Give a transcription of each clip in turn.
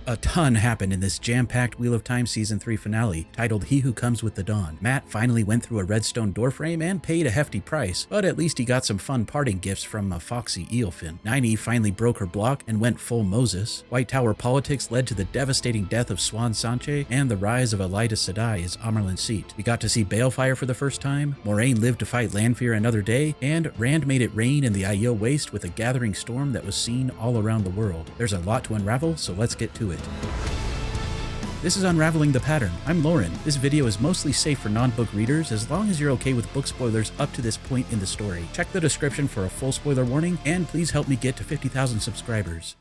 A ton happened in this jam-packed Wheel of Time Season 3 finale, titled He Who Comes with the Dawn. Matt finally went through a redstone doorframe and paid a hefty price, but at least he got some fun parting gifts from a foxy Aelfinn. Nynaeve finally broke her block and went full Moses. White Tower politics led to the devastating death of Swan Sanche and the rise of Elaida Sedai as Amarlin Seat. We got to see Balefire for the first time, Moraine lived to fight Lanfear another day, and Rand made it rain in the Aiel Waste with a gathering storm that was seen all around the world. There's a lot to unravel, so let's get to it. This is Unraveling the Pattern. I'm Lauren. This video is mostly safe for non-book readers as long as you're okay with book spoilers up to this point in the story. Check the description for a full spoiler warning, and please help me get to 50,000 subscribers.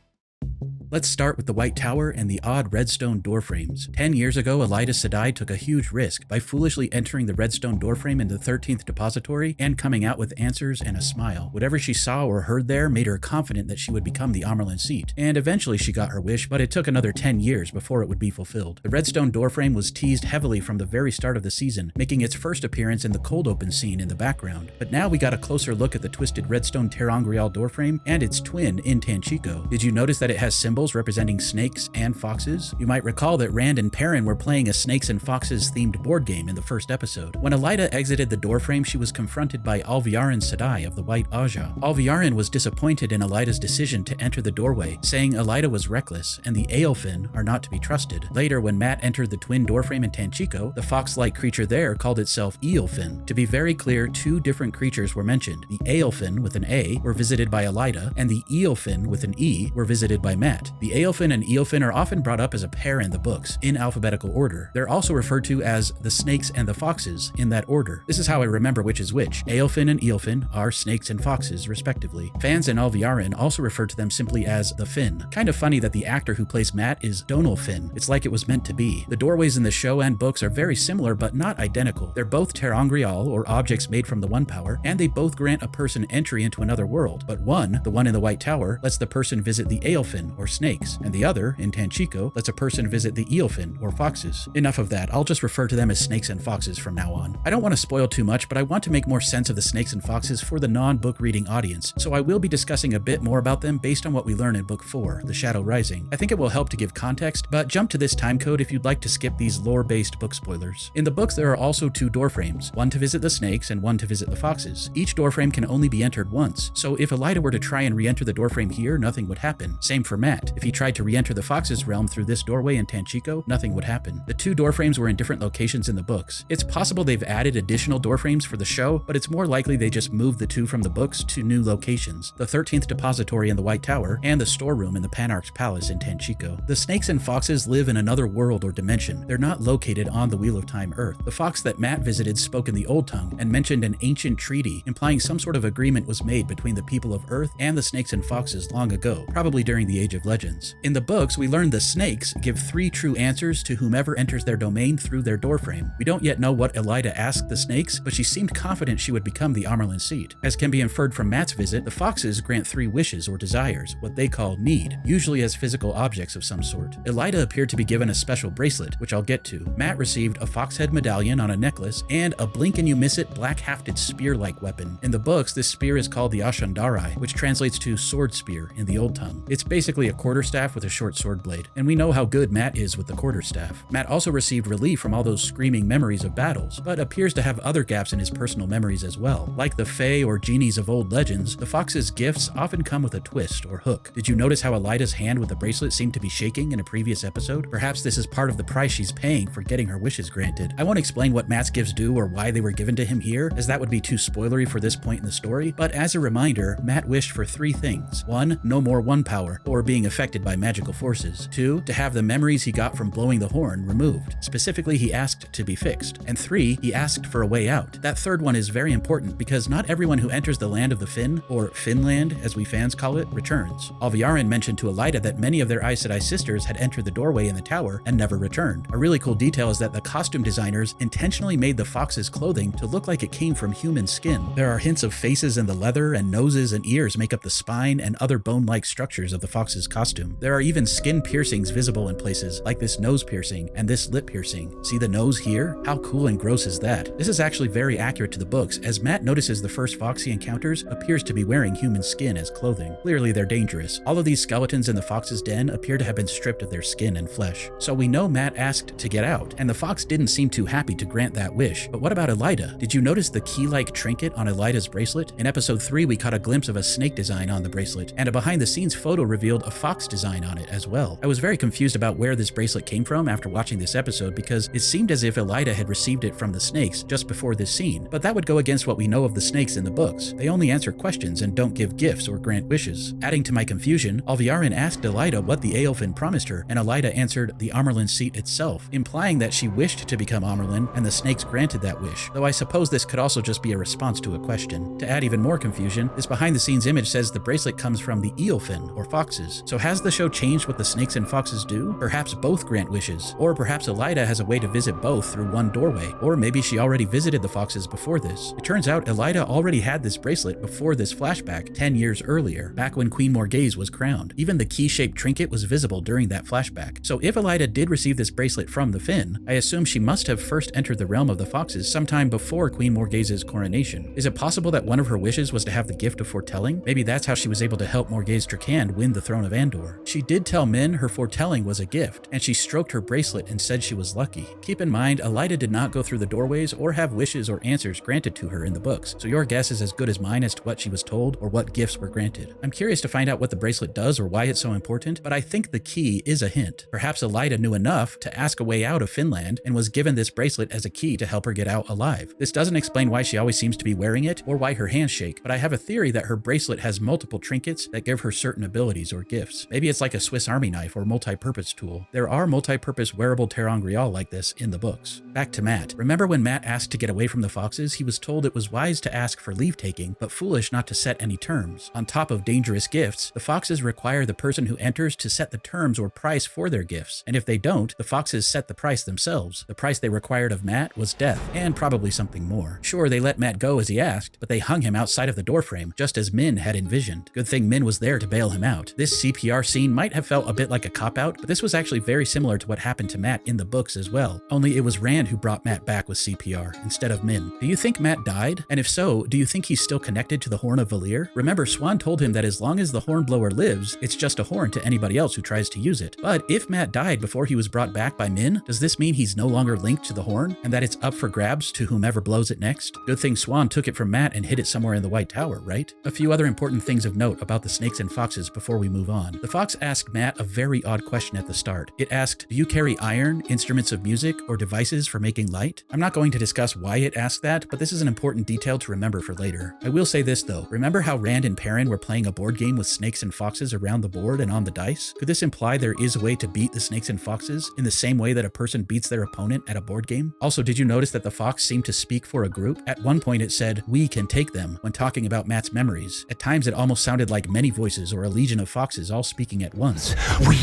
Let's start with the White Tower and the odd redstone doorframes. 10 years ago, Elaida Sedai took a huge risk by foolishly entering the redstone doorframe in the 13th depository and coming out with answers and a smile. Whatever she saw or heard there made her confident that she would become the Amarlin Seat, and eventually she got her wish, but it took another 10 years before it would be fulfilled. The redstone doorframe was teased heavily from the very start of the season, making its first appearance in the cold open scene in the background. But now we got a closer look at the twisted redstone ter'angreal doorframe and its twin in Tanchico. Did you notice that it has symbols representing snakes and foxes? You might recall that Rand and Perrin were playing a snakes and foxes themed board game in the first episode. When Elaida exited the doorframe, she was confronted by Alviarin Sedai of the White Aja. Alviarin was disappointed in Elaida's decision to enter the doorway, saying Elaida was reckless and the Aelfinn are not to be trusted. Later, when Matt entered the twin doorframe in Tanchico, the fox-like creature there called itself Eelfinn. To be very clear, two different creatures were mentioned. The Aelfinn with an A were visited by Elaida, and the Eelfinn with an E were visited by Matt. The Aelfinn and Eelfinn are often brought up as a pair in the books, in alphabetical order. They're also referred to as the snakes and the foxes in that order. This is how I remember which is which. Aelfinn and Eelfinn are snakes and foxes, respectively. Fans in Alviarin also refer to them simply as the Finn. Kind of funny that the actor who plays Matt is Donal Finn. It's like it was meant to be. The doorways in the show and books are very similar but not identical. They're both ter'angreal, or objects made from the One Power, and they both grant a person entry into another world. But one, the one in the White Tower, lets the person visit the Aelfinn, or snakes, and the other, in Tanchico, lets a person visit the Eelfinn, or foxes. Enough of that, I'll just refer to them as snakes and foxes from now on. I don't want to spoil too much, but I want to make more sense of the snakes and foxes for the non-book reading audience, so I will be discussing a bit more about them based on what we learn in Book 4, The Shadow Rising. I think it will help to give context, but jump to this timecode if you'd like to skip these lore-based book spoilers. In the books, there are also two doorframes, one to visit the snakes and one to visit the foxes. Each doorframe can only be entered once, so if Elaida were to try and re-enter the doorframe here, nothing would happen. Same for Matt. If he tried to re-enter the fox's realm through this doorway in Tanchico, nothing would happen. The two doorframes were in different locations in the books. It's possible they've added additional doorframes for the show, but it's more likely they just moved the two from the books to new locations, the 13th depository in the White Tower and the storeroom in the Panarch's palace in Tanchico. The snakes and foxes live in another world or dimension. They're not located on the Wheel of Time Earth. The fox that Matt visited spoke in the Old Tongue and mentioned an ancient treaty, implying some sort of agreement was made between the people of Earth and the snakes and foxes long ago, probably during the Age of Legends. In the books, we learned the snakes give 3 true answers to whomever enters their domain through their doorframe. We don't yet know what Elaida asked the snakes, but she seemed confident she would become the Amarlin Seat. As can be inferred from Matt's visit, the foxes grant 3 wishes or desires, what they call need, usually as physical objects of some sort. Elaida appeared to be given a special bracelet, which I'll get to. Matt received a fox head medallion on a necklace and a blink-and-you-miss-it black-hafted spear-like weapon. In the books, this spear is called the Ashandarai, which translates to sword spear in the Old Tongue. It's basically a quarterstaff with a short sword blade, and we know how good Matt is with the quarterstaff. Matt also received relief from all those screaming memories of battles, but appears to have other gaps in his personal memories as well. Like the fae or genies of old legends, the fox's gifts often come with a twist or hook. Did you notice how Elaida's hand with the bracelet seemed to be shaking in a previous episode? Perhaps this is part of the price she's paying for getting her wishes granted. I won't explain what Matt's gifts do or why they were given to him here, as that would be too spoilery for this point in the story, but as a reminder, Matt wished for 3 things. 1, no more One Power, or being affected by magical forces. 2, to have the memories he got from blowing the horn removed. Specifically, he asked to be fixed. And 3, he asked for a way out. That third one is very important because not everyone who enters the land of the Finn, or Finland as we fans call it, returns. Alviarin mentioned to Elaida that many of their Aes Sedai sisters had entered the doorway in the tower and never returned. A really cool detail is that the costume designers intentionally made the fox's clothing to look like it came from human skin. There are hints of faces in the leather, and noses and ears make up the spine and other bone-like structures of the fox's costume. costume. There are even skin piercings visible in places, like this nose piercing and this lip piercing. See the nose here? How cool and gross is that? This is actually very accurate to the books, as Matt notices the first Foxy encounters appears to be wearing human skin as clothing. Clearly they're dangerous. All of these skeletons in the fox's den appear to have been stripped of their skin and flesh. So we know Matt asked to get out, and the fox didn't seem too happy to grant that wish. But what about Elaida? Did you notice the key-like trinket on Elaida's bracelet? In episode 3, we caught a glimpse of a snake design on the bracelet, and a behind-the-scenes photo revealed a fox design on it as well. I was very confused about where this bracelet came from after watching this episode, because it seemed as if Elaida had received it from the snakes just before this scene, but that would go against what we know of the snakes in the books. They only answer questions and don't give gifts or grant wishes. Adding to my confusion, Alviarin asked Elaida what the Aelfinn promised her, and Elaida answered the Amerlin seat itself, implying that she wished to become Amerlin, and the snakes granted that wish, though I suppose this could also just be a response to a question. To add even more confusion, this behind-the-scenes image says the bracelet comes from the Eelfinn, or foxes. So has the show changed what the snakes and foxes do? Perhaps both grant wishes, or perhaps Elaida has a way to visit both through one doorway, or maybe she already visited the foxes before this. It turns out Elaida already had this bracelet before this flashback 10 years earlier, back when Queen Morghese was crowned. Even the key-shaped trinket was visible during that flashback. So if Elaida did receive this bracelet from the Finn, I assume she must have first entered the realm of the foxes sometime before Queen Morghese's coronation. Is it possible that one of her wishes was to have the gift of foretelling? Maybe that's how she was able to help Morghese Trakand win the throne of Andor. She did tell Min her foretelling was a gift, and she stroked her bracelet and said she was lucky. Keep in mind, Elaida did not go through the doorways or have wishes or answers granted to her in the books, so your guess is as good as mine as to what she was told or what gifts were granted. I'm curious to find out what the bracelet does or why it's so important, but I think the key is a hint. Perhaps Elaida knew enough to ask a way out of Finland and was given this bracelet as a key to help her get out alive. This doesn't explain why she always seems to be wearing it or why her hands shake, but I have a theory that her bracelet has multiple trinkets that give her certain abilities or gifts. Maybe it's like a Swiss Army knife or multi-purpose tool. There are multi-purpose wearable ter'angreal like this in the books. Back to Matt. Remember when Matt asked to get away from the foxes, he was told it was wise to ask for leave-taking, but foolish not to set any terms. On top of dangerous gifts, the foxes require the person who enters to set the terms or price for their gifts, and if they don't, the foxes set the price themselves. The price they required of Matt was death, and probably something more. Sure, they let Matt go as he asked, but they hung him outside of the doorframe, just as Min had envisioned. Good thing Min was there to bail him out. This CPR scene might have felt a bit like a cop-out, but this was actually very similar to what happened to Matt in the books as well. Only it was Rand who brought Matt back with CPR, instead of Min. Do you think Matt died? And if so, do you think he's still connected to the Horn of Valir? Remember, Swan told him that as long as the Hornblower lives, it's just a horn to anybody else who tries to use it. But if Matt died before he was brought back by Min, does this mean he's no longer linked to the horn, and that it's up for grabs to whomever blows it next? Good thing Swan took it from Matt and hid it somewhere in the White Tower, right? A few other important things of note about the snakes and foxes before we move on. The fox asked Matt a very odd question at the start. It asked, do you carry iron, instruments of music, or devices for making light? I'm not going to discuss why it asked that, but this is an important detail to remember for later. I will say this though, remember how Rand and Perrin were playing a board game with snakes and foxes around the board and on the dice? Could this imply there is a way to beat the snakes and foxes in the same way that a person beats their opponent at a board game? Also, did you notice that the fox seemed to speak for a group? At one point it said, we can take them, when talking about Matt's memories. At times it almost sounded like many voices or a legion of foxes all speaking at once. We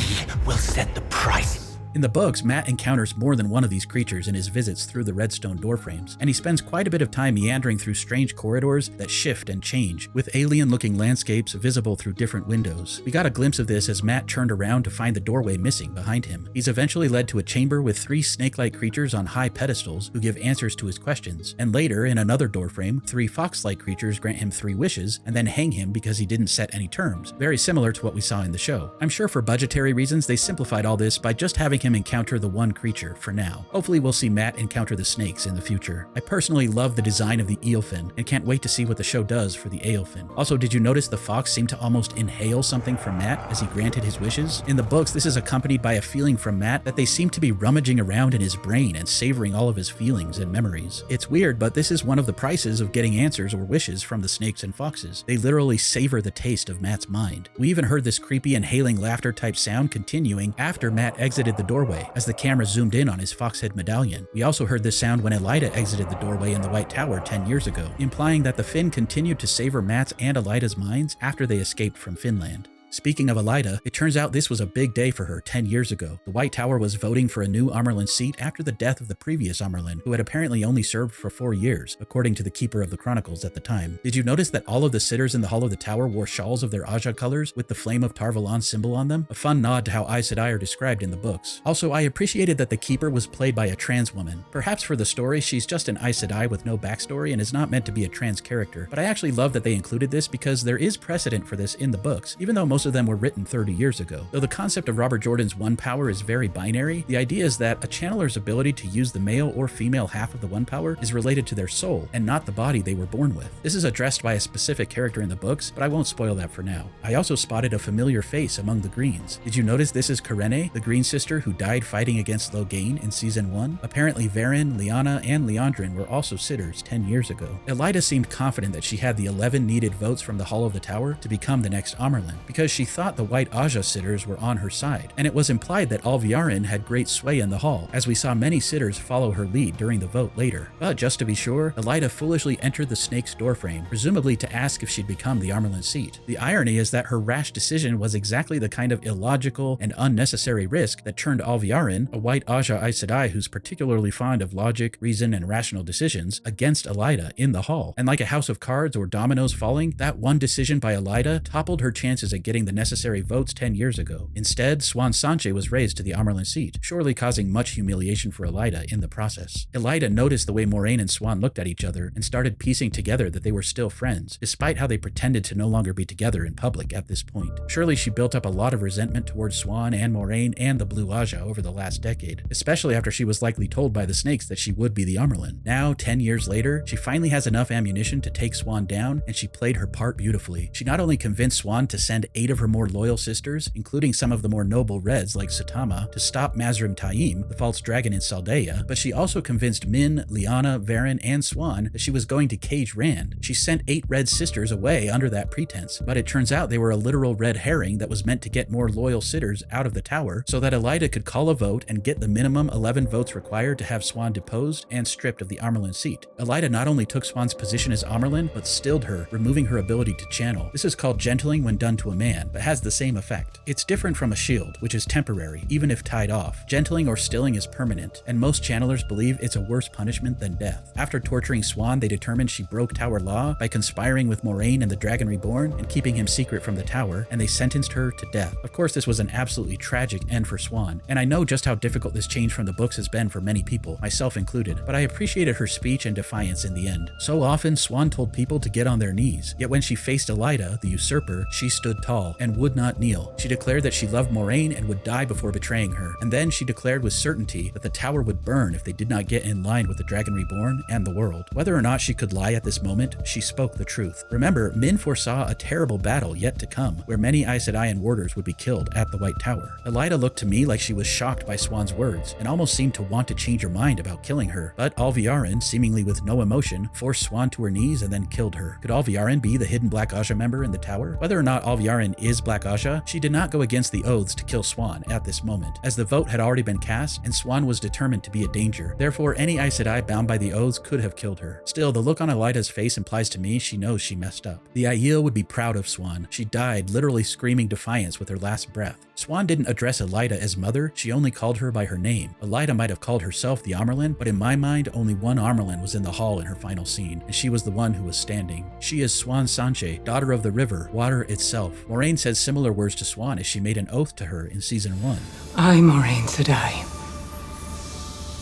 will set the price. In the books, Matt encounters more than one of these creatures in his visits through the Redstone Doorframes, and he spends quite a bit of time meandering through strange corridors that shift and change, with alien-looking landscapes visible through different windows. We got a glimpse of this as Matt turned around to find the doorway missing behind him. He's eventually led to a chamber with 3 snake-like creatures on high pedestals who give answers to his questions, and later, in another doorframe, 3 fox-like creatures grant him 3 wishes and then hang him because he didn't set any terms, very similar to what we saw in the show. I'm sure for budgetary reasons they simplified all this by just having him encounter the one creature for now. Hopefully we'll see Matt encounter the snakes in the future. I personally love the design of the Eelfinn and can't wait to see what the show does for the Aelfinn. Also, did you notice the fox seemed to almost inhale something from Matt as he granted his wishes? In the books, this is accompanied by a feeling from Matt that they seem to be rummaging around in his brain and savoring all of his feelings and memories. It's weird, but this is one of the prices of getting answers or wishes from the snakes and foxes. They literally savor the taste of Matt's mind. We even heard this creepy inhaling laughter type sound continuing after Matt exited the doorway, as the camera zoomed in on his foxhead medallion. We also heard this sound when Elaida exited the doorway in the White Tower 10 years ago, implying that the Finn continued to savor Matt's and Elaida's minds after they escaped from Finland. Speaking of Elaida, it turns out this was a big day for her 10 years ago. The White Tower was voting for a new Amerlin seat after the death of the previous Amerlin, who had apparently only served for 4 years, according to the Keeper of the Chronicles at the time. Did you notice that all of the sitters in the Hall of the Tower wore shawls of their Aja colors with the Flame of Tar-Valon symbol on them? A fun nod to how Aes Sedai are described in the books. Also, I appreciated that the Keeper was played by a trans woman. Perhaps for the story, she's just an Aes Sedai with no backstory and is not meant to be a trans character, but I actually love that they included this because there is precedent for this in the books, even though most of them were written 30 years ago. Though the concept of Robert Jordan's one power is very binary, the idea is that a channeler's ability to use the male or female half of the one power is related to their soul and not the body they were born with. This is addressed by a specific character in the books, but I won't spoil that for now. I also spotted a familiar face among the Greens. Did you notice this is Karene, the Green sister who died fighting against Loghain in Season 1? Apparently Varen, Lyanna, and Liandrin were also sitters 10 years ago. Elaida seemed confident that she had the 11 needed votes from the Hall of the Tower to become the next Amerlin, because she thought the White Aja sitters were on her side, and it was implied that Alviarin had great sway in the Hall, as we saw many sitters follow her lead during the vote later. But just to be sure, Elaida foolishly entered the snake's doorframe, presumably to ask if she'd become the Amerlin seat. The irony is that her rash decision was exactly the kind of illogical and unnecessary risk that turned Alviarin, a White Aja Aes Sedai who's particularly fond of logic, reason, and rational decisions, against Elaida in the Hall. And like a house of cards or dominoes falling, that one decision by Elaida toppled her chances at getting the necessary votes 10 years ago. Instead, Siuan Sanche was raised to the Amerlin seat, surely causing much humiliation for Elaida in the process. Elaida noticed the way Moiraine and Siuan looked at each other and started piecing together that they were still friends, despite how they pretended to no longer be together in public at this point. Surely she built up a lot of resentment towards Siuan and Moiraine and the Blue Aja over the last decade, especially after she was likely told by the snakes that she would be the Amerlin. Now, 10 years later, she finally has enough ammunition to take Siuan down, and she played her part beautifully. She not only convinced Siuan to send 8 of her more loyal sisters, including some of the more noble Reds like Satama, to stop Mazrim Taim, the false dragon in Saldaea, but she also convinced Min, Lyanna, Varen, and Siuan that she was going to cage Rand. She sent 8 Red sisters away under that pretense, but it turns out they were a literal red herring that was meant to get more loyal sitters out of the tower so that Elaida could call a vote and get the minimum 11 votes required to have Siuan deposed and stripped of the Amerlin seat. Elaida not only took Siuan's position as Amerlin, but stilled her, removing her ability to channel. This is called gentling when done to a man, but has the same effect. It's different from a shield, which is temporary, even if tied off. Gentling or stilling is permanent, and most channelers believe it's a worse punishment than death. After torturing Siuan, they determined she broke tower law by conspiring with Moiraine and the Dragon Reborn and keeping him secret from the tower, and they sentenced her to death. Of course, this was an absolutely tragic end for Siuan, and I know just how difficult this change from the books has been for many people, myself included, but I appreciated her speech and defiance in the end. So often, Siuan told people to get on their knees, yet when she faced Elaida, the usurper, she stood tall and would not kneel. She declared that she loved Moiraine and would die before betraying her, and then she declared with certainty that the tower would burn if they did not get in line with the Dragon Reborn and the world. Whether or not she could lie at this moment, she spoke the truth. Remember, Min foresaw a terrible battle yet to come, where many Aes Sedai and warders would be killed at the White Tower. Elaida looked to me like she was shocked by Siuan's words, and almost seemed to want to change her mind about killing her, but Alviarin, seemingly with no emotion, forced Siuan to her knees and then killed her. Could Alviarin be the hidden Black Aja member in the tower? Whether or not Alviarin is Black Aja, she did not go against the oaths to kill Siuan at this moment, as the vote had already been cast and Siuan was determined to be a danger. Therefore, any Aes Sedai bound by the oaths could have killed her. Still, the look on Elaida's face implies to me she knows she messed up. The Aiel would be proud of Siuan. She died literally screaming defiance with her last breath. Siuan didn't address Elaida as mother, she only called her by her name. Elaida might have called herself the Amerlin, but in my mind, only one Amerlin was in the hall in her final scene, and she was the one who was standing. She is Siuan Sanche, daughter of the river, water itself. Moiraine says similar words to Siuan as she made an oath to her in Season 1. I, Moiraine Sedai,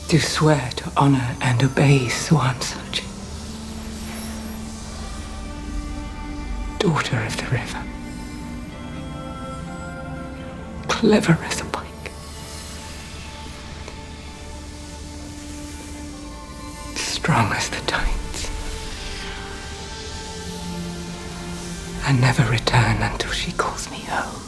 do swear to honor and obey Siuan Sanche, daughter of the river, clever as a pike, strong as the tides, and never return until she calls me home.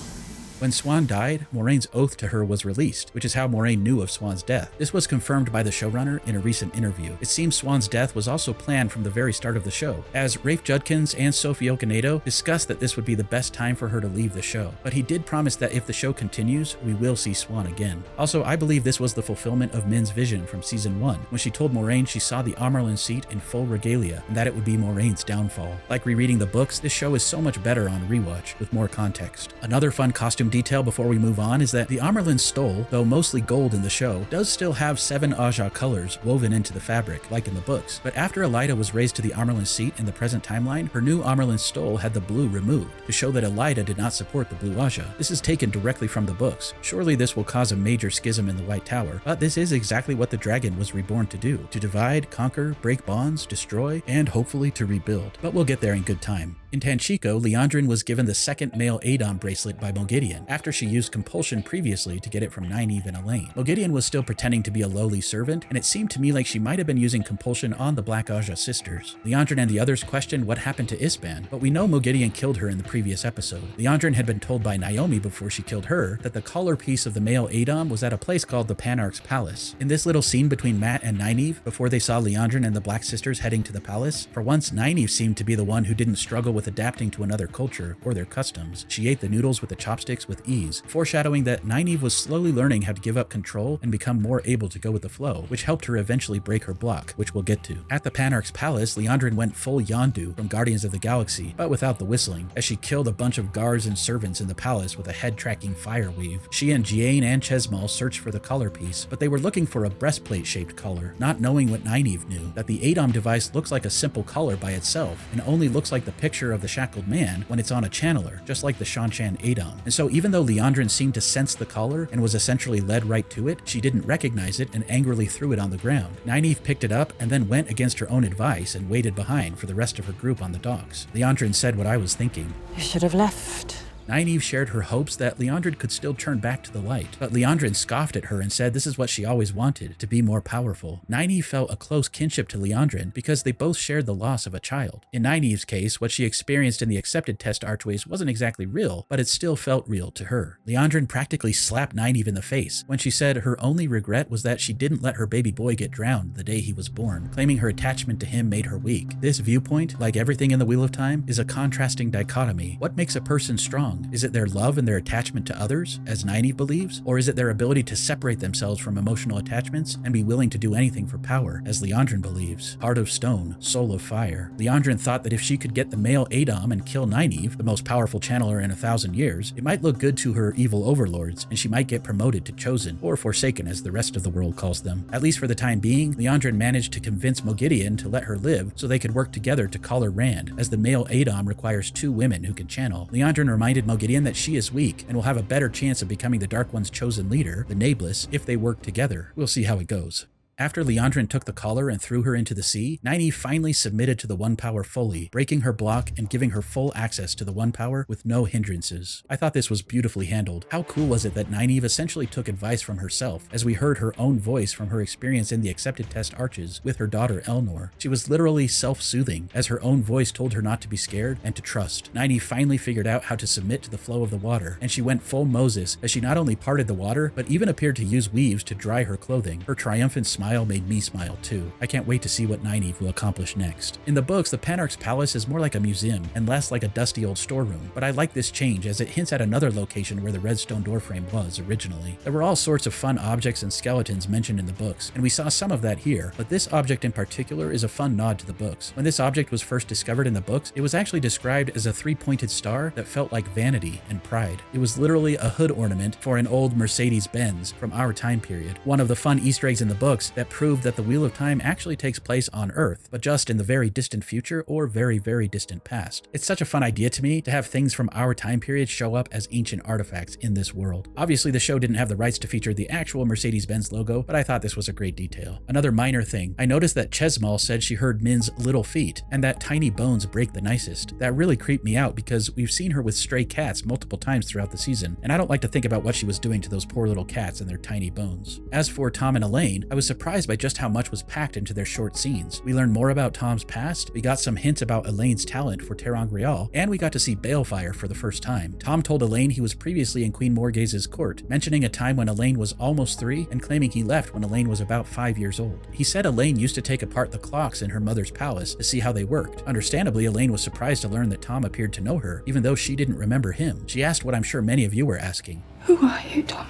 When Siuan died, Moraine's oath to her was released, which is how Moraine knew of Siuan's death. This was confirmed by the showrunner in a recent interview. It seems Siuan's death was also planned from the very start of the show, as Rafe Judkins and Sophie Okonedo discussed that this would be the best time for her to leave the show. But he did promise that if the show continues, we will see Siuan again. Also, I believe this was the fulfillment of Min's vision from season 1, when she told Moraine she saw the Amarlin seat in full regalia, and that it would be Moraine's downfall. Like rereading the books, this show is so much better on rewatch, with more context. Another fun costume detail before we move on is that the Amarlin stole, though mostly gold in the show, does still have 7 Aja colors woven into the fabric, like in the books. But after Elaida was raised to the Amarlin seat in the present timeline, her new Amarlin stole had the blue removed, to show that Elaida did not support the blue Aja. This is taken directly from the books. Surely this will cause a major schism in the White Tower, but this is exactly what the dragon was reborn to do: to divide, conquer, break bonds, destroy, and hopefully to rebuild. But we'll get there in good time. In Tanchico, Liandrin was given the second male Adom bracelet by Moghedien, after she used compulsion previously to get it from Nynaeve and Elayne. Moghedien was still pretending to be a lowly servant, and it seemed to me like she might have been using compulsion on the Black Aja sisters. Liandrin and the others questioned what happened to Ispan, but we know Moghedien killed her in the previous episode. Liandrin had been told by Naomi before she killed her that the collar piece of the male Adom was at a place called the Panarch's Palace. In this little scene between Mat and Nynaeve, before they saw Liandrin and the Black sisters heading to the palace, for once Nynaeve seemed to be the one who didn't struggle with adapting to another culture or their customs. She ate the noodles with the chopsticks with ease, foreshadowing that Nynaeve was slowly learning how to give up control and become more able to go with the flow, which helped her eventually break her block, which we'll get to. At the Panarch's Palace, Liandrin went full Yondu from Guardians of the Galaxy, but without the whistling, as she killed a bunch of guards and servants in the palace with a head-tracking fire weave. She and Jiain and Chesmal searched for the collar piece, but they were looking for a breastplate-shaped collar, not knowing what Nynaeve knew, that the Adom device looks like a simple collar by itself, and only looks like the picture of the shackled man when it's on a channeler, just like the Shanshan Adom. And so even though Liandrin seemed to sense the collar and was essentially led right to it, she didn't recognize it and angrily threw it on the ground. Nynaeve picked it up and then went against her own advice and waited behind for the rest of her group on the docks. Liandrin said what I was thinking. You should have left. Nynaeve shared her hopes that Liandrin could still turn back to the light, but Liandrin scoffed at her and said this is what she always wanted, to be more powerful. Nynaeve felt a close kinship to Liandrin because they both shared the loss of a child. In Nynaeve's case, what she experienced in the accepted test archways wasn't exactly real, but it still felt real to her. Liandrin practically slapped Nynaeve in the face when she said her only regret was that she didn't let her baby boy get drowned the day he was born, claiming her attachment to him made her weak. This viewpoint, like everything in the Wheel of Time, is a contrasting dichotomy. What makes a person strong? Is it their love and their attachment to others, as Nynaeve believes? Or is it their ability to separate themselves from emotional attachments and be willing to do anything for power, as Liandrin believes? Heart of stone, soul of fire. Liandrin thought that if she could get the male Adom and kill Nynaeve, the most powerful channeler in 1,000 years, it might look good to her evil overlords, and she might get promoted to Chosen, or Forsaken as the rest of the world calls them. At least for the time being, Liandrin managed to convince Moghedien to let her live so they could work together to call her Rand, as the male Adom requires 2 women who can channel. Liandrin reminded Moghedien that she is weak and will have a better chance of becoming the Dark One's chosen leader, the Nameless, if they work together. We'll see how it goes. After Liandrin took the collar and threw her into the sea, Nynaeve finally submitted to the One Power fully, breaking her block and giving her full access to the One Power with no hindrances. I thought this was beautifully handled. How cool was it that Nynaeve essentially took advice from herself, as we heard her own voice from her experience in the accepted test arches with her daughter Elnor. She was literally self-soothing, as her own voice told her not to be scared and to trust. Nynaeve finally figured out how to submit to the flow of the water, and she went full Moses, as she not only parted the water, but even appeared to use weaves to dry her clothing. Her triumphant smile made me smile too. I can't wait to see what Nynaeve will accomplish next. In the books, the Panarch's Palace is more like a museum and less like a dusty old storeroom, but I like this change as it hints at another location where the Redstone Doorframe was originally. There were all sorts of fun objects and skeletons mentioned in the books, and we saw some of that here, but this object in particular is a fun nod to the books. When this object was first discovered in the books, it was actually described as a 3-pointed star that felt like vanity and pride. It was literally a hood ornament for an old Mercedes-Benz from our time period. One of the fun Easter eggs in the books that proved that the Wheel of Time actually takes place on Earth, but just in the very distant future or very, very distant past. It's such a fun idea to me to have things from our time period show up as ancient artifacts in this world. Obviously, the show didn't have the rights to feature the actual Mercedes-Benz logo, but I thought this was a great detail. Another minor thing, I noticed that Chesmal said she heard Min's little feet, and that tiny bones break the nicest. That really creeped me out because we've seen her with stray cats multiple times throughout the season, and I don't like to think about what she was doing to those poor little cats and their tiny bones. As for Thom and Elayne, I was surprised surprised by just how much was packed into their short scenes. We learned more about Thom's past, we got some hints about Elayne's talent for Ter'angreal, and we got to see Balefire for the first time. Thom told Elayne he was previously in Queen Morghase's court, mentioning a time when Elayne was almost 3 and claiming he left when Elayne was about 5 years old. He said Elayne used to take apart the clocks in her mother's palace to see how they worked. Understandably, Elayne was surprised to learn that Thom appeared to know her, even though she didn't remember him. She asked what I'm sure many of you were asking. Who are you, Thom?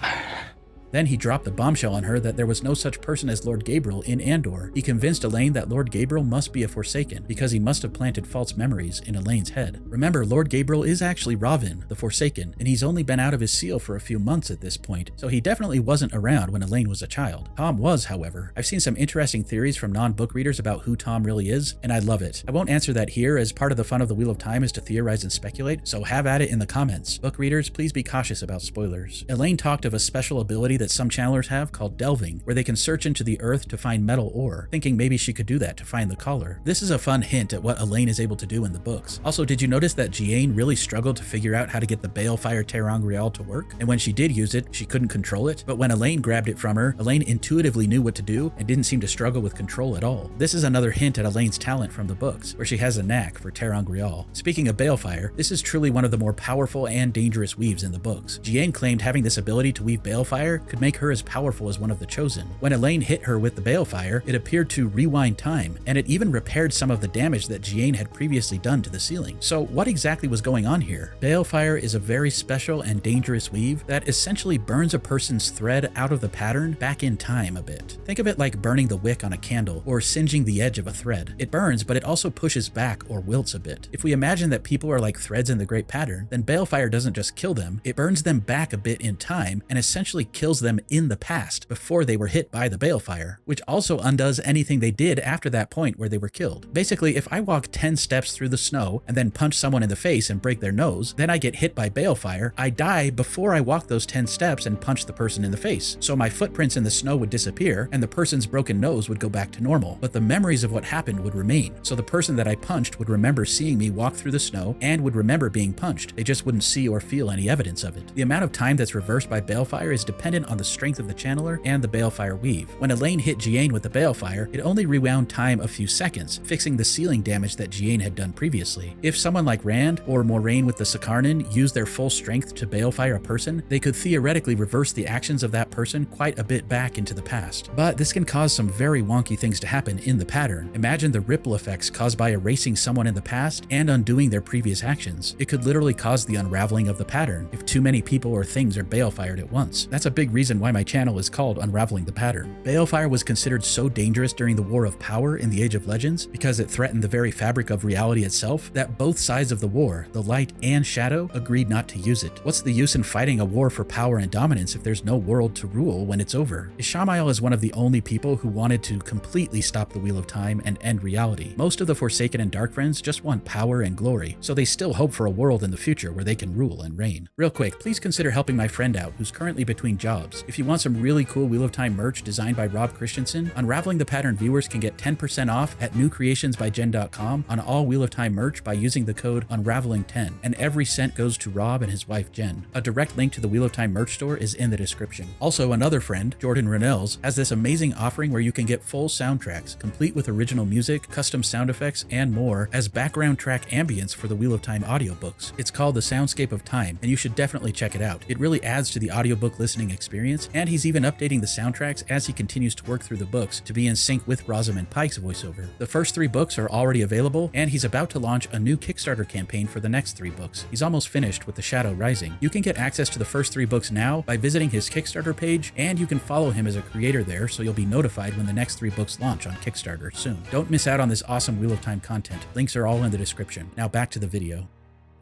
Then he dropped the bombshell on her that there was no such person as Lord Gabriel in Andor. He convinced Elayne that Lord Gabriel must be a Forsaken, because he must have planted false memories in Elaine's head. Remember, Lord Gabriel is actually Ravin, the Forsaken, and he's only been out of his seal for a few months at this point, so he definitely wasn't around when Elayne was a child. Thom was, however. I've seen some interesting theories from non-book readers about who Thom really is, and I love it. I won't answer that here, as part of the fun of the Wheel of Time is to theorize and speculate, so have at it in the comments. Book readers, please be cautious about spoilers. Elayne talked of a special ability that some channelers have called delving, where they can search into the earth to find metal ore, thinking maybe she could do that to find the collar. This is a fun hint at what Elayne is able to do in the books. Also, did you notice that Jiayne really struggled to figure out how to get the Balefire Ter'angreal to work? And when she did use it, she couldn't control it, but when Elayne grabbed it from her, Elayne intuitively knew what to do and didn't seem to struggle with control at all. This is another hint at Elayne's talent from the books, where she has a knack for Ter'angreal. Speaking of Balefire, this is truly one of the more powerful and dangerous weaves in the books. Jiayne claimed having this ability to weave Balefire could make her as powerful as one of the Chosen. When Elayne hit her with the Balefire, it appeared to rewind time, and it even repaired some of the damage that Jiayne had previously done to the ceiling. So what exactly was going on here? Balefire is a very special and dangerous weave that essentially burns a person's thread out of the pattern back in time a bit. Think of it like burning the wick on a candle or singeing the edge of a thread. It burns, but it also pushes back or wilts a bit. If we imagine that people are like threads in the Great Pattern, then Balefire doesn't just kill them, it burns them back a bit in time and essentially kills them in the past before they were hit by the Balefire, which also undoes anything they did after that point where they were killed. Basically, if I walk 10 steps through the snow and then punch someone in the face and break their nose, then I get hit by Balefire, I die before I walk those 10 steps and punch the person in the face. So my footprints in the snow would disappear and the person's broken nose would go back to normal, but the memories of what happened would remain. So the person that I punched would remember seeing me walk through the snow and would remember being punched. They just wouldn't see or feel any evidence of it. The amount of time that's reversed by Balefire is dependent on the strength of the channeler and the Balefire weave. When Elayne hit Jiayne with the Balefire, it only rewound time a few seconds, fixing the ceiling damage that Jiayne had done previously. If someone like Rand or Moraine with the Sakarnan used their full strength to Balefire a person, they could theoretically reverse the actions of that person quite a bit back into the past. But this can cause some very wonky things to happen in the pattern. Imagine the ripple effects caused by erasing someone in the past and undoing their previous actions. It could literally cause the unraveling of the pattern if too many people or things are Balefired at once. That's a big reason why my channel is called Unraveling the Pattern. Balefire was considered so dangerous during the War of Power in the Age of Legends because it threatened the very fabric of reality itself that both sides of the war, the light and shadow, agreed not to use it. What's the use in fighting a war for power and dominance if there's no world to rule when it's over? Sammael is one of the only people who wanted to completely stop the Wheel of Time and end reality. Most of the Forsaken and Dark Friends just want power and glory, so they still hope for a world in the future where they can rule and reign. Real quick, please consider helping my friend out who's currently between jobs. If you want some really cool Wheel of Time merch designed by Rob Christensen, Unraveling the Pattern viewers can get 10% off at newcreationsbyjen.com on all Wheel of Time merch by using the code Unraveling10, and every cent goes to Rob and his wife Jen. A direct link to the Wheel of Time merch store is in the description. Also, another friend, Jordan Rennells, has this amazing offering where you can get full soundtracks, complete with original music, custom sound effects, and more as background track ambience for the Wheel of Time audiobooks. It's called the Soundscape of Time, and you should definitely check it out. It really adds to the audiobook listening experience, and he's even updating the soundtracks as he continues to work through the books to be in sync with Rosamund Pike's voiceover. The first 3 books are already available, and he's about to launch a new Kickstarter campaign for the next 3 books. He's almost finished with The Shadow Rising. You can get access to the first 3 books now by visiting his Kickstarter page, and you can follow him as a creator there so you'll be notified when the next 3 books launch on Kickstarter soon. Don't miss out on this awesome Wheel of Time content. Links are all in the description. Now back to the video.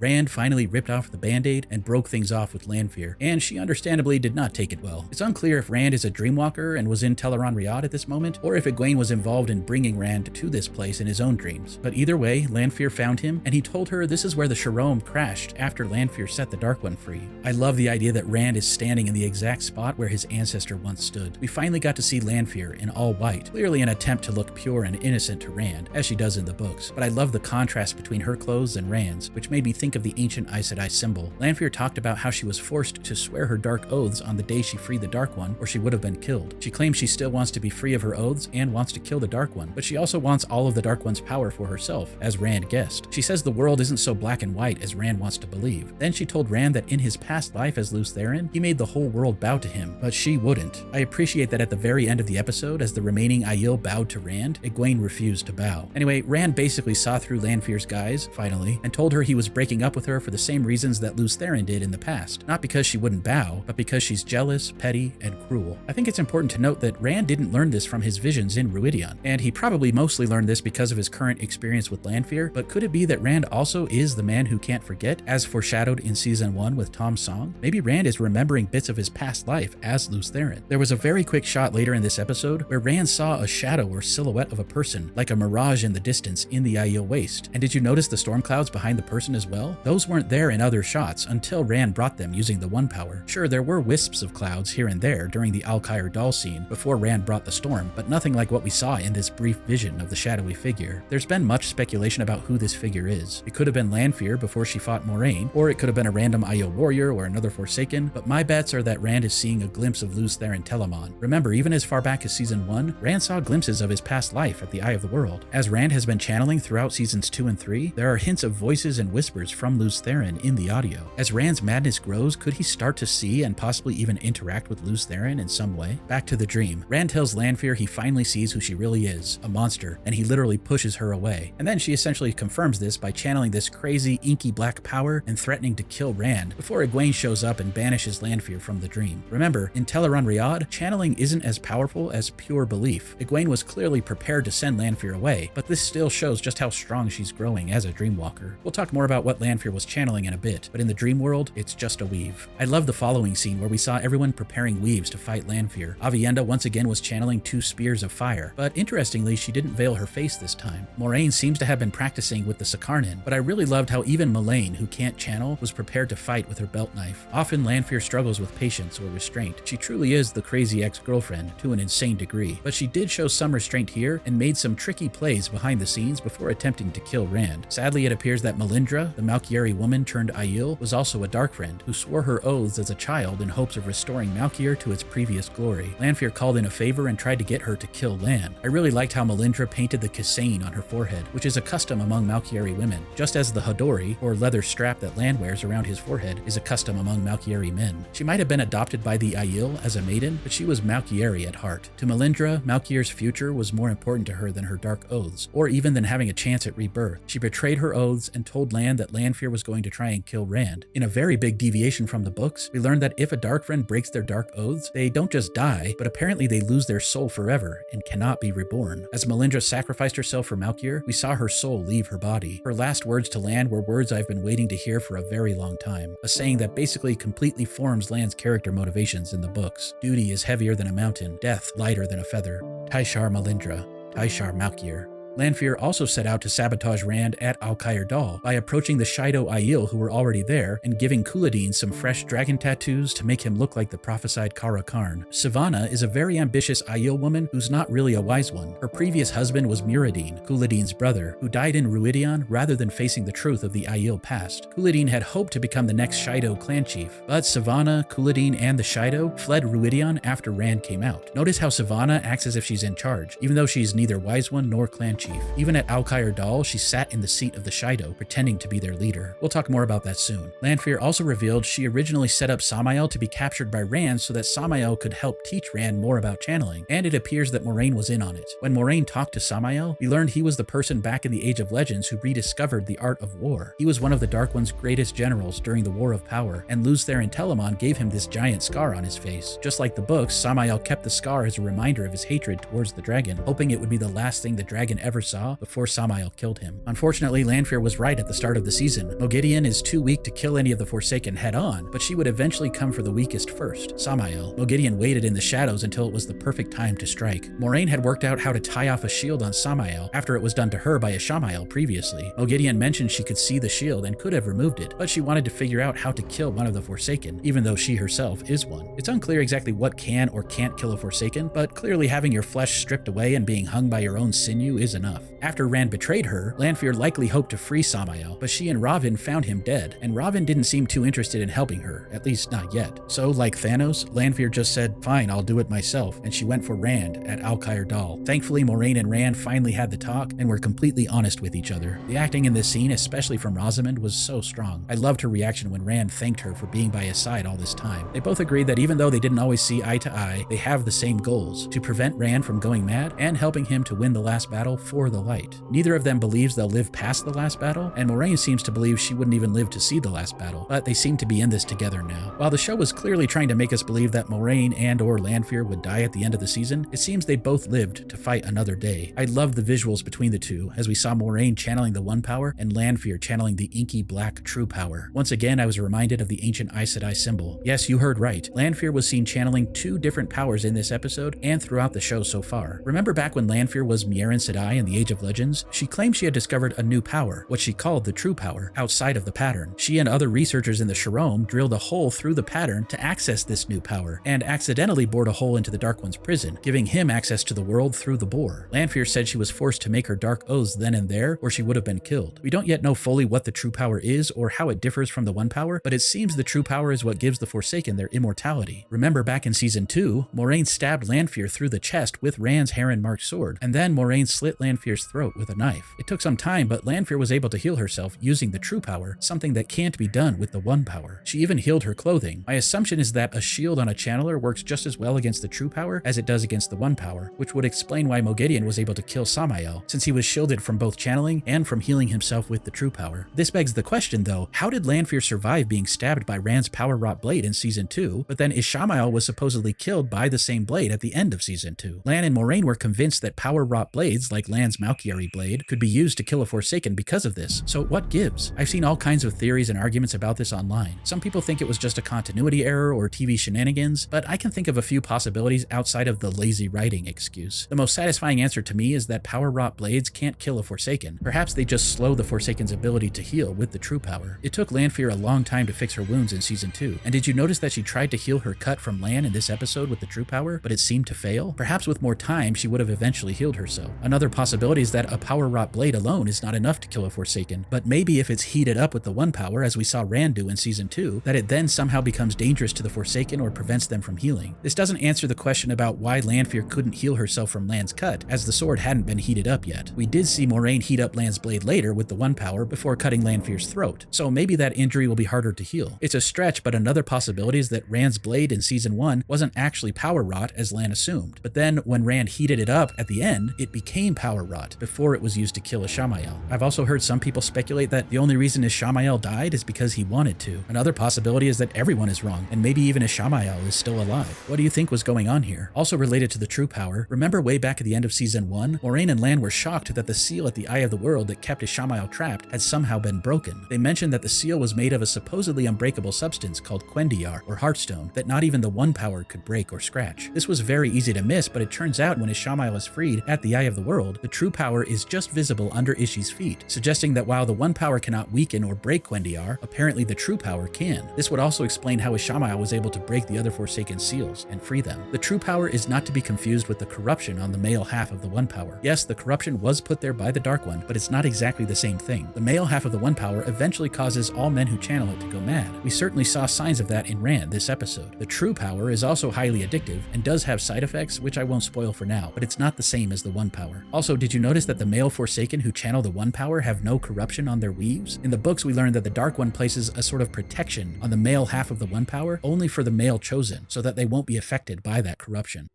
Rand finally ripped off the band-aid and broke things off with Lanfear, and she understandably did not take it well. It's unclear if Rand is a dreamwalker and was in Tel'aran'rhiod at this moment, or if Egwene was involved in bringing Rand to this place in his own dreams. But either way, Lanfear found him, and he told her this is where the Sharome crashed after Lanfear set the Dark One free. I love the idea that Rand is standing in the exact spot where his ancestor once stood. We finally got to see Lanfear in all white, clearly an attempt to look pure and innocent to Rand, as she does in the books. But I love the contrast between her clothes and Rand's, which made me think think of the ancient Aes Sedai symbol. Lanfear talked about how she was forced to swear her dark oaths on the day she freed the Dark One, or she would have been killed. She claims she still wants to be free of her oaths and wants to kill the Dark One, but she also wants all of the Dark One's power for herself, as Rand guessed. She says the world isn't so black and white as Rand wants to believe. Then she told Rand that in his past life as Lews Therin, he made the whole world bow to him, but she wouldn't. I appreciate that at the very end of the episode, as the remaining Aiel bowed to Rand, Egwene refused to bow. Anyway, Rand basically saw through Lanfear's guise, finally, and told her he was breaking up with her for the same reasons that Lews Therin did in the past. Not because she wouldn't bow, but because she's jealous, petty, and cruel. I think it's important to note that Rand didn't learn this from his visions in Ruidion, and he probably mostly learned this because of his current experience with Lanfear, but could it be that Rand also is the man who can't forget, as foreshadowed in Season 1 with Thom's song? Maybe Rand is remembering bits of his past life as Lews Therin. There was a very quick shot later in this episode where Rand saw a shadow or silhouette of a person, like a mirage in the distance in the Aiel Waste. And did you notice the storm clouds behind the person as well? Those weren't there in other shots until Rand brought them using the One Power. Sure, there were wisps of clouds here and there during the Alcair Dal scene before Rand brought the storm, but nothing like what we saw in this brief vision of the shadowy figure. There's been much speculation about who this figure is. It could have been Lanfear before she fought Moiraine, or it could have been a random Aiel warrior or another Forsaken, but my bets are that Rand is seeing a glimpse of Lews Therin Telamon. Remember, even as far back as Season 1, Rand saw glimpses of his past life at the Eye of the World. As Rand has been channeling throughout Seasons 2 and 3, there are hints of voices and whispers from Lews Therin in the audio. As Rand's madness grows, could he start to see and possibly even interact with Lews Therin in some way? Back to the dream. Rand tells Lanfear he finally sees who she really is, a monster, and he literally pushes her away. And then she essentially confirms this by channeling this crazy, inky black power and threatening to kill Rand before Egwene shows up and banishes Lanfear from the dream. Remember, in Teleron Riad, channeling isn't as powerful as pure belief. Egwene was clearly prepared to send Lanfear away, but this still shows just how strong she's growing as a Dreamwalker. We'll talk more about what Lanfear was channeling in a bit, but in the dream world, it's just a weave. I love the following scene where we saw everyone preparing weaves to fight Lanfear. Avienda once again was channeling 2 spears of fire, but interestingly, she didn't veil her face this time. Moiraine seems to have been practicing with the Sakarnin, but I really loved how even Melaine, who can't channel, was prepared to fight with her belt knife. Often Lanfear struggles with patience or restraint. She truly is the crazy ex-girlfriend to an insane degree, but she did show some restraint here and made some tricky plays behind the scenes before attempting to kill Rand. Sadly, it appears that Melindra, the Malkieri woman turned Aiel, was also a dark friend who swore her oaths as a child in hopes of restoring Malkier to its previous glory. Lanfear called in a favor and tried to get her to kill Lan. I really liked how Melindra painted the Kisain on her forehead, which is a custom among Malkieri women, just as the Hadori, or leather strap that Lan wears around his forehead, is a custom among Malkieri men. She might have been adopted by the Aiel as a maiden, but she was Malkieri at heart. To Melindra, Malkier's future was more important to her than her dark oaths, or even than having a chance at rebirth. She betrayed her oaths and told Lan that Lanfear was going to try and kill Rand. In a very big deviation from the books, we learned that if a dark friend breaks their dark oaths, they don't just die, but apparently they lose their soul forever and cannot be reborn. As Melindra sacrificed herself for Malkier, we saw her soul leave her body. Her last words to Lan were words I've been waiting to hear for a very long time, a saying that basically completely forms Lan's character motivations in the books. Duty is heavier than a mountain, death lighter than a feather. Taishar Melindra, Taishar Malkier. Lanfear also set out to sabotage Rand at Alcair Dal by approaching the Shido Aiel who were already there and giving Couladin some fresh dragon tattoos to make him look like the prophesied Kara Karn. Sivana is a very ambitious Aiel woman who's not really a wise one. Her previous husband was Muradin, Couladin's brother, who died in Ruidion rather than facing the truth of the Aiel past. Couladin had hoped to become the next Shido clan chief, but Sivana, Couladin, and the Shido fled Ruidion after Rand came out. Notice how Sivana acts as if she's in charge, even though she's neither wise one nor clan chief. Even at Alcair Dal, she sat in the seat of the Shido, pretending to be their leader. We'll talk more about that soon. Lanfear also revealed she originally set up Sammael to be captured by Rand so that Sammael could help teach Rand more about channeling, and it appears that Moiraine was in on it. When Moiraine talked to Sammael, we learned he was the person back in the Age of Legends who rediscovered the art of war. He was one of the Dark One's greatest generals during the War of Power, and Lews Therin Telamon gave him this giant scar on his face. Just like the books, Sammael kept the scar as a reminder of his hatred towards the dragon, hoping it would be the last thing the dragon ever saw before Sammael killed him. Unfortunately, Lanfear was right at the start of the season. Moghedien is too weak to kill any of the Forsaken head-on, but she would eventually come for the weakest first, Sammael. Moghedien waited in the shadows until it was the perfect time to strike. Moiraine had worked out how to tie off a shield on Sammael after it was done to her by Ishamael previously. Moghedien mentioned she could see the shield and could have removed it, but she wanted to figure out how to kill one of the Forsaken, even though she herself is one. It's unclear exactly what can or can't kill a Forsaken, but clearly having your flesh stripped away and being hung by your own sinew is enough. After Rand betrayed her, Lanfear likely hoped to free Sammael, but she and Ravin found him dead, and Ravin didn't seem too interested in helping her, at least not yet. So, like Thanos, Lanfear just said, "Fine, I'll do it myself," and she went for Rand at Alcair Dal. Thankfully, Moiraine and Rand finally had the talk and were completely honest with each other. The acting in this scene, especially from Rosamund, was so strong. I loved her reaction when Rand thanked her for being by his side all this time. They both agreed that even though they didn't always see eye to eye, they have the same goals: to prevent Rand from going mad and helping him to win the last battle for the light. Neither of them believes they'll live past the last battle, and Moiraine seems to believe she wouldn't even live to see the last battle, but they seem to be in this together now. While the show was clearly trying to make us believe that Moiraine and or Lanfear would die at the end of the season, it seems they both lived to fight another day. I loved the visuals between the two, as we saw Moiraine channeling the One Power and Lanfear channeling the inky black True Power. Once again, I was reminded of the ancient Aes Sedai symbol. Yes, you heard right. Lanfear was seen channeling two different powers in this episode and throughout the show so far. Remember back when Lanfear was Mierin Sedai in the Age of Legends? She claimed she had discovered a new power, what she called the True Power, outside of the pattern. She and other researchers in the Sharome drilled a hole through the pattern to access this new power, and accidentally bored a hole into the Dark One's prison, giving him access to the world through the bore. Lanfear said she was forced to make her dark oaths then and there, or she would have been killed. We don't yet know fully what the True Power is or how it differs from the One Power, but it seems the True Power is what gives the Forsaken their immortality. Remember back in Season 2, Moiraine stabbed Lanfear through the chest with Rand's Heron-marked sword, and then Moiraine slit Lanfear's throat with a knife. It took some time, but Lanfear was able to heal herself using the True Power, something that can't be done with the One Power. She even healed her clothing. My assumption is that a shield on a channeler works just as well against the True Power as it does against the One Power, which would explain why Moghedien was able to kill Sammael, since he was shielded from both channeling and from healing himself with the True Power. This begs the question though, how did Lanfear survive being stabbed by Rand's power-wrought blade in Season 2, but then Ishamael was supposedly killed by the same blade at the end of Season 2? Lan and Moiraine were convinced that power-wrought blades, like Lan's Malchiari blade, could be used to kill a Forsaken because of this, so what gives? I've seen all kinds of theories and arguments about this online. Some people think it was just a continuity error or TV shenanigans, but I can think of a few possibilities outside of the lazy writing excuse. The most satisfying answer to me is that power-wrought blades can't kill a Forsaken. Perhaps they just slow the Forsaken's ability to heal with the True Power. It took Lanfear a long time to fix her wounds in Season 2, and did you notice that she tried to heal her cut from Lan in this episode with the True Power, but it seemed to fail? Perhaps with more time she would have eventually healed herself. Another possibility is that a power-wrought blade alone is not enough to kill a Forsaken, but maybe if it's heated up with the One Power, as we saw Rand do in Season 2, that it then somehow becomes dangerous to the Forsaken or prevents them from healing. This doesn't answer the question about why Lanfear couldn't heal herself from Lan's cut, as the sword hadn't been heated up yet. We did see Moiraine heat up Lan's blade later with the One Power before cutting Lanfear's throat, so maybe that injury will be harder to heal. It's a stretch, but another possibility is that Rand's blade in Season 1 wasn't actually power-wrought as Lan assumed, but then when Rand heated it up at the end, it became power-wrought before it was used to kill Ishamael. I've also heard some people speculate that the only reason Ishamael died is because he wanted to. Another possibility is that everyone is wrong, and maybe even Ishamael is still alive. What do you think was going on here? Also related to the True Power, remember way back at the end of Season 1, Moiraine and Lan were shocked that the seal at the Eye of the World that kept Ishamael trapped had somehow been broken. They mentioned that the seal was made of a supposedly unbreakable substance called Quendiar, or Heartstone, that not even the One Power could break or scratch. This was very easy to miss, but it turns out when Ishamael is freed at the Eye of the World, the True Power is just visible under Ishi's feet, suggesting that while the One Power cannot weaken or break Quendiar, apparently the True Power can. This would also explain how Ishamael was able to break the other Forsaken seals and free them. The True Power is not to be confused with the corruption on the male half of the One Power. Yes, the corruption was put there by the Dark One, but it's not exactly the same thing. The male half of the One Power eventually causes all men who channel it to go mad. We certainly saw signs of that in Rand this episode. The True Power is also highly addictive and does have side effects, which I won't spoil for now, but it's not the same as the One Power. Also, did you notice that the male Forsaken who channel the One Power have no corruption on their weaves? In the books, we learned that the Dark One places a sort of protection on the male half of the One Power only for the male chosen, so that they won't be affected by that corruption.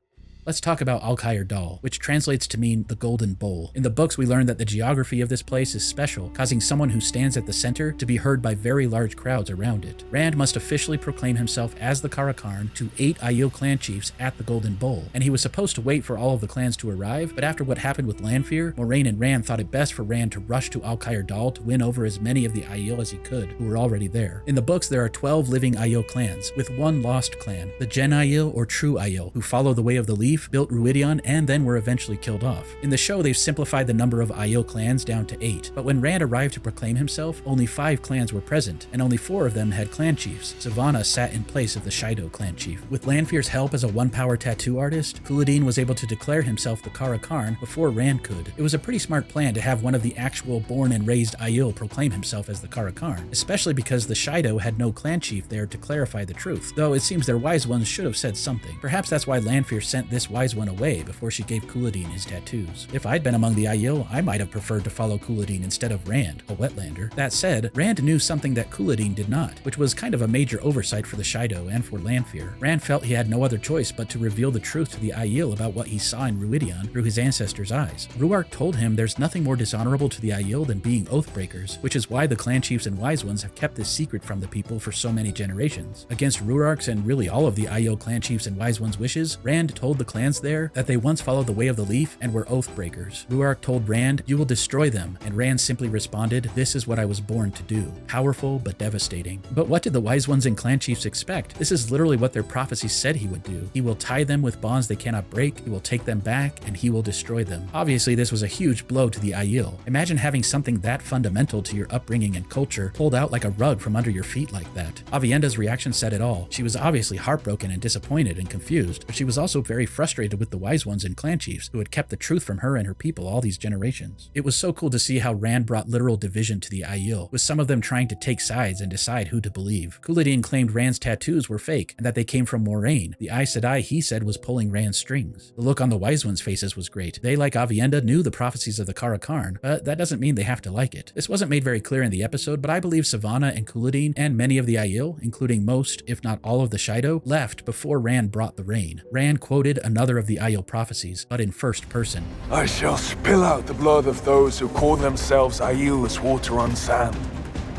Let's talk about Alcair Dal, which translates to mean the Golden Bowl. In the books, we learned that the geography of this place is special, causing someone who stands at the center to be heard by very large crowds around it. Rand must officially proclaim himself as the Karakarn to 8 Aiel clan chiefs at the Golden Bowl, and he was supposed to wait for all of the clans to arrive, but after what happened with Lanfear, Moiraine and Rand thought it best for Rand to rush to Alcair Dal to win over as many of the Aiel as he could, who were already there. In the books, there are 12 living Aiel clans, with one lost clan, the Gen Aiel or True Aiel, who follow the way of the League Leaf, built Ruidion, and then were eventually killed off. In the show, they've simplified the number of Aiel clans down to 8, but when Rand arrived to proclaim himself, only 5 clans were present, and only 4 of them had clan chiefs. Sivana sat in place of the Shido clan chief. With Lanfear's help as a 1-power tattoo artist, Couladin was able to declare himself the Kara Karn before Rand could. It was a pretty smart plan to have one of the actual born and raised Aiel proclaim himself as the Kara Karn, especially because the Shido had no clan chief there to clarify the truth, though it seems their wise ones should have said something. Perhaps that's why Lanfear sent this wise one away before she gave Couladin his tattoos. If I'd been among the Aiel, I might have preferred to follow Couladin instead of Rand, a wetlander. That said, Rand knew something that Couladin did not, which was kind of a major oversight for the Shido and for Lanfear. Rand felt he had no other choice but to reveal the truth to the Aiel about what he saw in Ruidion through his ancestors' eyes. Ruark told him there's nothing more dishonorable to the Aiel than being oathbreakers, which is why the clan chiefs and wise ones have kept this secret from the people for so many generations. Against Ruark's and really all of the Aiel clan chiefs and wise ones' wishes, Rand told the clans there that they once followed the way of the leaf and were oathbreakers. Ruark told Rand, "You will destroy them," and Rand simply responded, "This is what I was born to do." Powerful but devastating. But what did the wise ones and clan chiefs expect? This is literally what their prophecy said he would do. He will tie them with bonds they cannot break, he will take them back, and he will destroy them. Obviously, this was a huge blow to the Aiel. Imagine having something that fundamental to your upbringing and culture pulled out like a rug from under your feet like that. Avienda's reaction said it all. She was obviously heartbroken and disappointed and confused, but she was also very frustrated with the wise ones and clan chiefs who had kept the truth from her and her people all these generations. It was so cool to see how Rand brought literal division to the Aiel, with some of them trying to take sides and decide who to believe. Couladin claimed Rand's tattoos were fake and that they came from Moraine. The Aes Sedai he said was pulling Rand's strings. The look on the wise ones' faces was great. They, like Avienda, knew the prophecies of the Kara Karn, but that doesn't mean they have to like it. This wasn't made very clear in the episode, but I believe Sivana and Couladin and many of the Aiel, including most, if not all of the Shido, left before Rand brought the rain. Rand quoted another of the Aiel prophecies, but in first person. "I shall spill out the blood of those who call themselves Aiel as water on sand,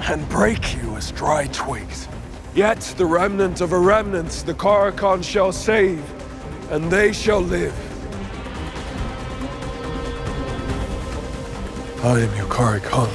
and break you as dry twigs. Yet the remnant of a remnant the Kara Karn shall save, and they shall live. I am your Kara Karn."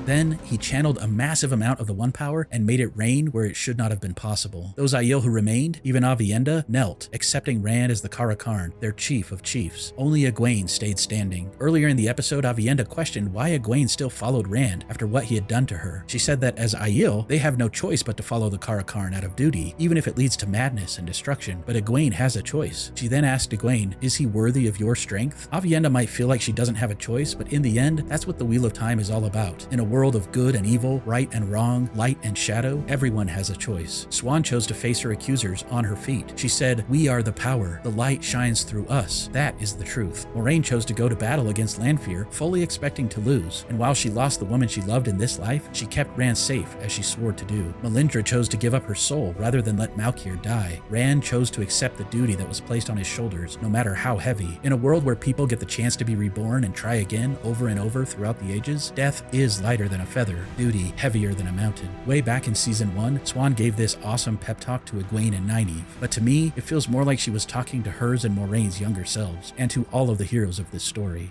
Then, he channeled a massive amount of the 1-power and made it rain where it should not have been possible. Those Aiel who remained, even Avienda, knelt, accepting Rand as the Kara Karn, their chief of chiefs. Only Egwene stayed standing. Earlier in the episode, Avienda questioned why Egwene still followed Rand after what he had done to her. She said that as Aiel, they have no choice but to follow the Kara Karn out of duty, even if it leads to madness and destruction. But Egwene has a choice. She then asked Egwene, "Is he worthy of your strength?" Avienda might feel like she doesn't have a choice, but in the end, that's what the Wheel of Time is all about. In a world of good and evil, right and wrong, light and shadow, everyone has a choice. Swan chose to face her accusers on her feet. She said, "We are the power. The light shines through us. That is the truth." Moraine chose to go to battle against Lanfear, fully expecting to lose. And while she lost the woman she loved in this life, she kept Rand safe as she swore to do. Melindra chose to give up her soul rather than let Malkier die. Rand chose to accept the duty that was placed on his shoulders, no matter how heavy. In a world where people get the chance to be reborn and try again over and over throughout the ages, death is lighter than a feather, duty heavier than a mountain. Way back in Season 1, Swan gave this awesome pep talk to Egwene and Nynaeve, but to me, it feels more like she was talking to hers and Moraine's younger selves, and to all of the heroes of this story.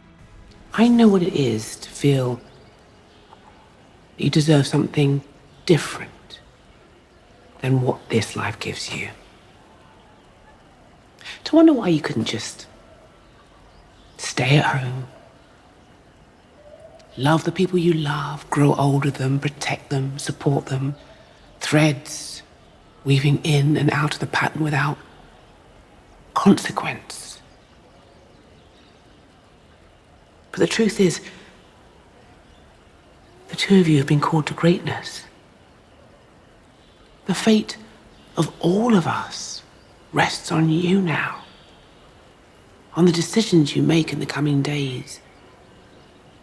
I know what it is to feel that you deserve something different than what this life gives you. To wonder why you couldn't just stay at home, love the people you love, grow old with them, protect them, support them. Threads weaving in and out of the pattern without consequence. But the truth is, the two of you have been called to greatness. The fate of all of us rests on you now, on the decisions you make in the coming days,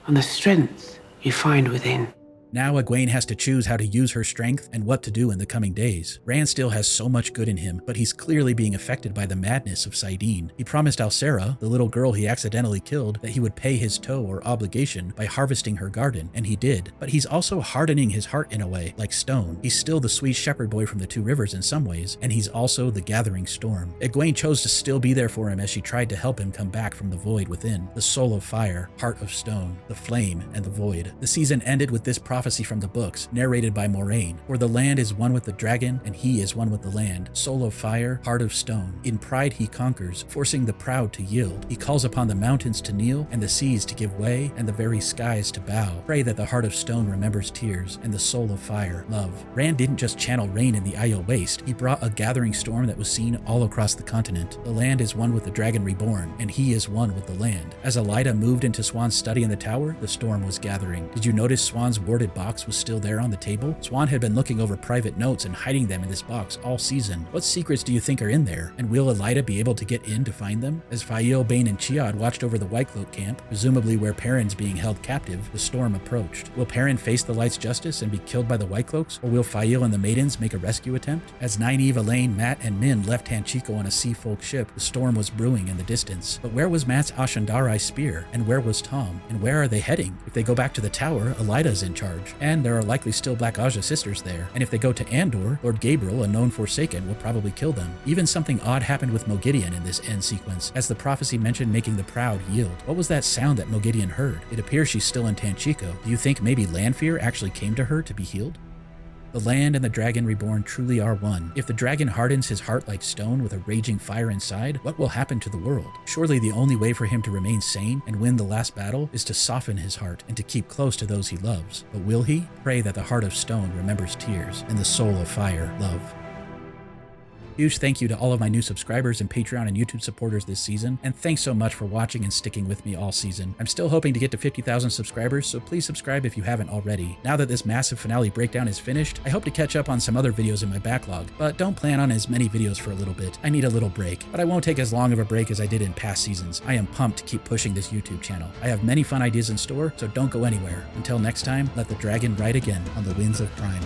on the strength you find within. Now Egwene has to choose how to use her strength and what to do in the coming days. Rand still has so much good in him, but he's clearly being affected by the madness of Saidin. He promised Alcera, the little girl he accidentally killed, that he would pay his toll or obligation by harvesting her garden, and he did. But he's also hardening his heart in a way, like stone. He's still the sweet shepherd boy from the Two Rivers in some ways, and he's also the gathering storm. Egwene chose to still be there for him as she tried to help him come back from the void within. The soul of fire, heart of stone, the flame, and the void. The season ended with this prophecy prophecy from the books, narrated by Moraine. For the land is one with the dragon, and he is one with the land. Soul of fire, heart of stone. In pride he conquers, forcing the proud to yield. He calls upon the mountains to kneel, and the seas to give way, and the very skies to bow. Pray that the heart of stone remembers tears, and the soul of fire, love. Rand didn't just channel rain in the Aiel Waste, he brought a gathering storm that was seen all across the continent. The land is one with the dragon reborn, and he is one with the land. As Elaida moved into Swan's study in the tower, the storm was gathering. Did you notice Swan's warded box was still there on the table? Swan had been looking over private notes and hiding them in this box all season. What secrets do you think are in there? And will Elaida be able to get in to find them? As Fael, Bane, and Chiad watched over the Whitecloak camp, presumably where Perrin's being held captive, the storm approached. Will Perrin face the Light's justice and be killed by the Whitecloaks, or will Fael and the maidens make a rescue attempt? As Nynaeve, Elayne, Mat, and Min left Tanchico on a sea folk ship, the storm was brewing in the distance. But where was Mat's Ashandarai spear? And where was Thom? And where are they heading? If they go back to the tower, Elaida's in charge, and there are likely still Black Aja sisters there. And if they go to Andor, Lord Gabriel, a known Forsaken, will probably kill them. Even something odd happened with Moghedien in this end sequence, as the prophecy mentioned making the proud yield. What was that sound that Moghedien heard? It appears she's still in Tanchico. Do you think maybe Lanfear actually came to her to be healed? The land and the dragon reborn truly are one. If the dragon hardens his heart like stone with a raging fire inside, what will happen to the world? Surely the only way for him to remain sane and win the last battle is to soften his heart and to keep close to those he loves. But will he? Pray that the heart of stone remembers tears and the soul of fire, love. Huge thank you to all of my new subscribers and Patreon and YouTube supporters this season, and thanks so much for watching and sticking with me all season. I'm still hoping to get to 50,000 subscribers, so please subscribe if you haven't already. Now that this massive finale breakdown is finished, I hope to catch up on some other videos in my backlog, but don't plan on as many videos for a little bit. I need a little break, but I won't take as long of a break as I did in past seasons. I am pumped to keep pushing this YouTube channel. I have many fun ideas in store, so don't go anywhere. Until next time, let the dragon ride again on the winds of Prime.